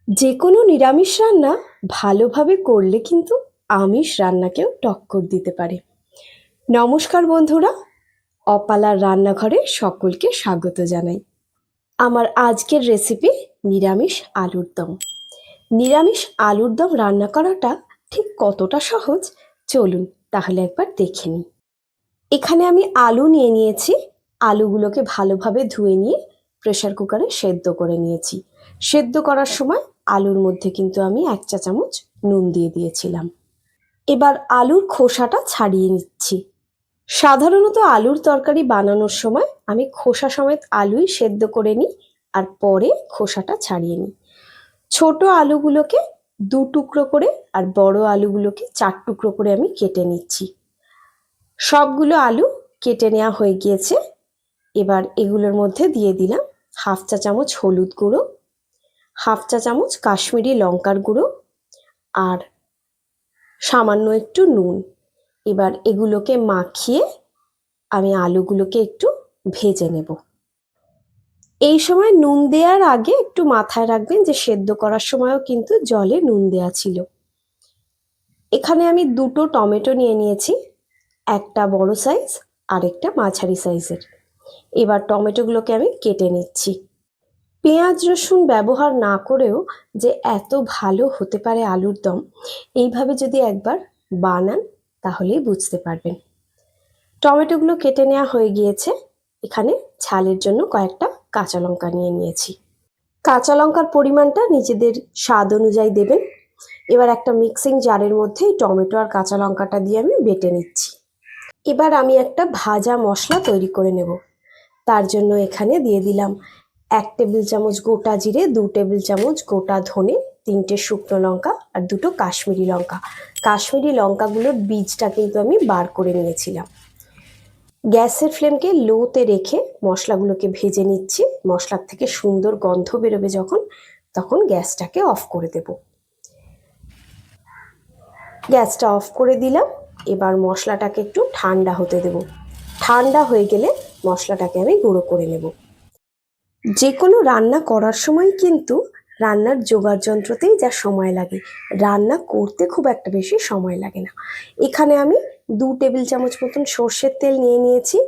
যে কোনো নিরামিষ রান্না ভালোভাবে করলে কিন্তু আমিষ রান্নাকেও টক্কর দিতে পারে। নমস্কার বন্ধুরা, অপালার রান্নাঘরে সকলকে স্বাগত জানাই। আমার আজকের রেসিপি নিরামিষ আলুর দম। নিরামিষ আলুর দম রান্না করাটা ঠিক কতটা সহজ চলুন তাহলে একবার দেখে নিই। এখানে আমি আলু নিয়ে নিয়েছি। আলুগুলোকে ভালোভাবে ধুয়ে নিয়ে প্রেসার কুকারে সেদ্ধ করে নিয়েছি। সেদ্ধ করার সময় আলুর মধ্যে কিন্তু আমি 1 চা চামচ নুন দিয়ে দিয়েছিলাম। এবার আলুর খোসাটা ছাড়িয়ে নিচ্ছি। সাধারণত আলুর তরকারি বানানোর সময় আমি খোসা সমেত আলুই সেদ্ধ করে নিই আর পরে খোসাটা ছাড়িয়ে নিই। ছোট আলুগুলোকে 2 টুকরো করে আর বড় আলুগুলোকে 4 টুকরো করে আমি কেটে নিচ্ছি। সবগুলো আলু কেটে নেওয়া হয়ে গিয়েছে। এবার এগুলোর মধ্যে দিয়ে দিলাম 1/2 চা চামচ হলুদ গুঁড়ো, 1/2 চা চামচ কাশ্মীরি লঙ্কার গুঁড়ো আর সামান্য একটু নুন। এবার এগুলোকে মাখিয়ে আমি আলুগুলোকে একটু ভেজে নেব। এই সময় নুন দেওয়ার আগে একটু মাথায় রাখবেন যে সেদ্ধ করার সময়ও কিন্তু জলে নুন দেওয়া ছিল। এখানে আমি 2টো টমেটো নিয়ে নিয়েছি, একটা বড় সাইজ আর একটা মাঝারি সাইজের। এবার টমেটোগুলোকে আমি কেটে নিচ্ছি। পেঁয়াজ রসুন ব্যবহার না করেও যে এত ভালো হতে পারে আলুর দম, এইভাবে যদি একবার বানান তাহলেই বুঝতে পারবেন। টমেটোগুলো কেটে নেওয়া হয়ে গিয়েছে। এখানে ঝালের জন্য কয়েকটা কাঁচা লঙ্কা নিয়ে নিয়েছি। কাঁচা লঙ্কার পরিমাণটা নিজেদের স্বাদ অনুযায়ী দেবেন। এবার একটা মিক্সিং জারের মধ্যে এই টমেটো আর কাঁচা লঙ্কাটা দিয়ে আমি বেটে নিচ্ছি। এবার আমি একটা ভাজা মশলা তৈরি করে নেব। তার জন্য এখানে দিয়ে দিলাম 1 টেবিল চামচ গোটা জিরে, 2 টেবিল চামচ গোটা ধনে, 3টে শুকনো লঙ্কা আর 2টো কাশ্মীরি লঙ্কা। কাশ্মীরি লঙ্কাগুলোর বীজটা কিন্তু আমি বার করে নিয়েছিলাম। গ্যাসের ফ্লেমকে লোতে রেখে মশলাগুলোকে ভেজে নিচ্ছি। মশলার থেকে সুন্দর গন্ধ বেরোবে যখন, তখন গ্যাসটাকে অফ করে দেব। গ্যাসটা অফ করে দিলাম। এবার মশলাটাকে একটু ঠান্ডা হতে দেব। ঠান্ডা হয়ে গেলে মশলাটাকে আমি গুঁড়ো করে নেব। যে কোনো রান্না করার সময় কিন্তু রান্নার জোগাড় যন্ত্রতেই যা সময় লাগে, রান্না করতে খুব একটা বেশি সময় লাগে না। এখানে আমি 2 টেবিল চামচ মতন সর্ষের তেল নিয়ে নিয়েছি।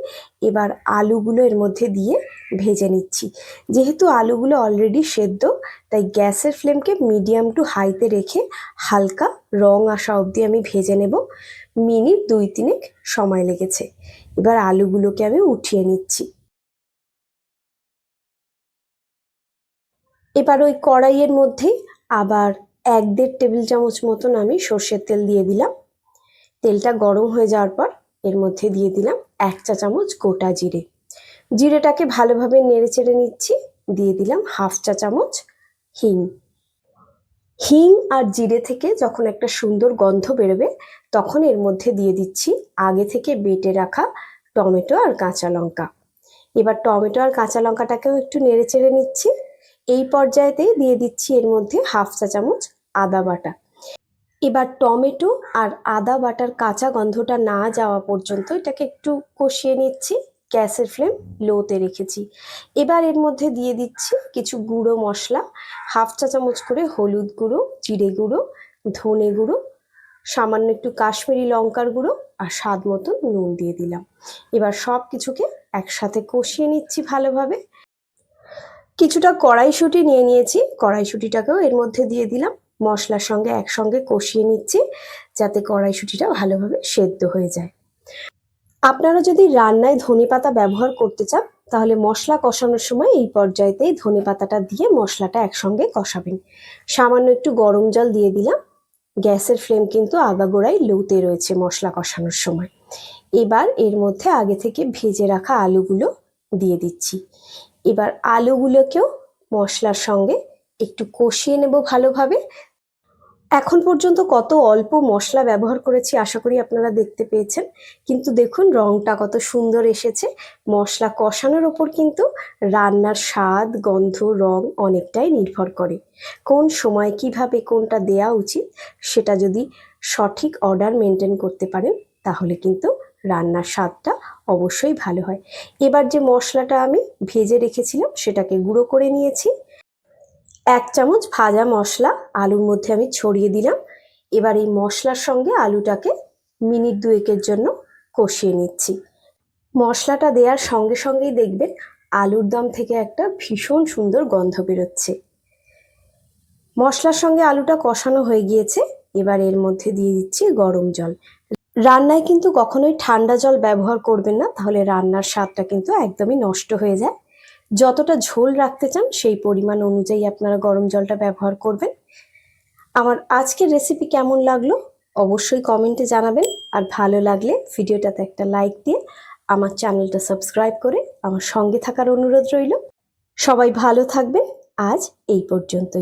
এবার আলুগুলো এর মধ্যে দিয়ে ভেজে নিচ্ছি। যেহেতু আলুগুলো অলরেডি সেদ্ধ, তাই গ্যাসের ফ্লেমকে মিডিয়াম টু হাইতে রেখে হালকা রং আসা অবধি আমি ভেজে নেব। মিনিট 2-3 সময় লেগেছে। এবার আলুগুলোকে আমি উঠিয়ে নিচ্ছি। এবার ওই কড়াইয়ের মধ্যেই আবার 1-1.5 টেবিল চামচ মতন আমি সর্ষের তেল দিয়ে দিলাম। তেলটা গরম হয়ে যাওয়ার পর এর মধ্যে দিয়ে দিলাম 1 চা চামচ গোটা জিরে। জিরেটাকে ভালোভাবে নেড়ে চেড়ে নিচ্ছি। দিয়ে দিলাম 1/2 চা চামচ হিং। হিং আর জিরে থেকে যখন একটা সুন্দর গন্ধ বেরোবে, তখন এর মধ্যে দিয়ে দিচ্ছি আগে থেকে বেটে রাখা টমেটো আর কাঁচা লঙ্কা। এবার টমেটো আর কাঁচা লঙ্কাটাকেও একটু নেড়ে চেড়ে নিচ্ছি। এই পর্যায়েতেই দিয়ে দিচ্ছি এর মধ্যে 1/2 চা চামচ আদা বাটা। এবার টমেটো আর আদা বাটার কাঁচা গন্ধটা না যাওয়া পর্যন্ত এটাকে একটু কষিয়ে নিচ্ছি। গ্যাসের ফ্লেম লোতে রেখেছি। এবার এর মধ্যে দিয়ে দিচ্ছি কিছু গুঁড়ো মশলা, 1/2 চা চামচ করে হলুদ গুঁড়ো, জিরে গুঁড়ো, ধনে গুঁড়ো, সামান্য একটু কাশ্মীরি লঙ্কার গুঁড়ো আর স্বাদ মতন নুন দিয়ে দিলাম। এবার সব কিছুকে একসাথে কষিয়ে নিচ্ছি ভালোভাবে। কিছুটা কড়াইশুঁটি নিয়ে নিয়েছি, কড়াইশুঁটিটাকেও এর মধ্যে দিয়ে দিলাম। মশলার সঙ্গে একসঙ্গে কষিয়ে নিচ্ছি যাতে কড়াইশুঁটিটা ভালোভাবে সেদ্ধ হয়ে যায়। আপনারা যদি রান্নায় ধনেপাতা ব্যবহার করতে চান, তাহলে মশলা কষানোর সময় এই পর্যায়েতেই ধনেপাতাটা দিয়ে মশলাটা একসঙ্গে কষাবেন। সামান্য একটু গরম জল দিয়ে দিলাম। গ্যাসের ফ্লেম কিন্তু আগাগোড়াই লোতে রয়েছে মশলা কষানোর সময়। এবার এর মধ্যে আগে থেকে ভেজে রাখা আলুগুলো দিয়ে দিচ্ছি। এবার আলুগুলোকেও মশলার সঙ্গে একটু কষিয়ে নেব ভালোভাবে। এখন পর্যন্ত কত অল্প মশলা ব্যবহার করেছি আশা করি আপনারা দেখতে পেয়েছেন, কিন্তু দেখুন রংটা কত সুন্দর এসেছে। মশলা কষানোর ওপর কিন্তু রান্নার স্বাদ, গন্ধ, রং অনেকটাই নির্ভর করে। কোন সময় কিভাবে কোনটা দেওয়া উচিত সেটা যদি সঠিক অর্ডার মেনটেন করতে পারেন, তাহলে কিন্তু রান্নার স্বাদটা অবশ্যই ভালো হয়। এবার যে মশলাটা আমি ভেজে রেখেছিলাম সেটাকে গুঁড়ো করে নিয়েছি। 1 চামচ ভাজা মশলা আলুর মধ্যে আমি ছড়িয়ে দিলাম। এবার এই মশলার সঙ্গে আলুটাকে মিনিট 2 জন্য কষিয়ে নিচ্ছি। মশলাটা দেওয়ার সঙ্গে সঙ্গেই দেখবেন আলুর দম থেকে একটা ভীষণ সুন্দর গন্ধ বেরোচ্ছে। মশলার সঙ্গে আলুটা কষানো হয়ে গিয়েছে। এবার এর মধ্যে দিয়ে দিচ্ছি গরম জল। রান্নায় কিন্তু কখনোই ঠান্ডা জল ব্যবহার করবেন না, তাহলে রান্নার স্বাদটা কিন্তু একদমই নষ্ট হয়ে যায়। যতটা ঝোল রাখতে চান সেই পরিমাণ অনুযায়ী আপনারা গরম জলটা ব্যবহার করবেন। আমার আজকের রেসিপি কেমন লাগলো অবশ্যই কমেন্টে জানাবেন, আর ভালো লাগলে ভিডিওটাতে একটা লাইক দিয়ে আমার চ্যানেলটা সাবস্ক্রাইব করে আমার সঙ্গে থাকার অনুরোধ রইল। সবাই ভালো থাকবেন। আজ এই পর্যন্তই।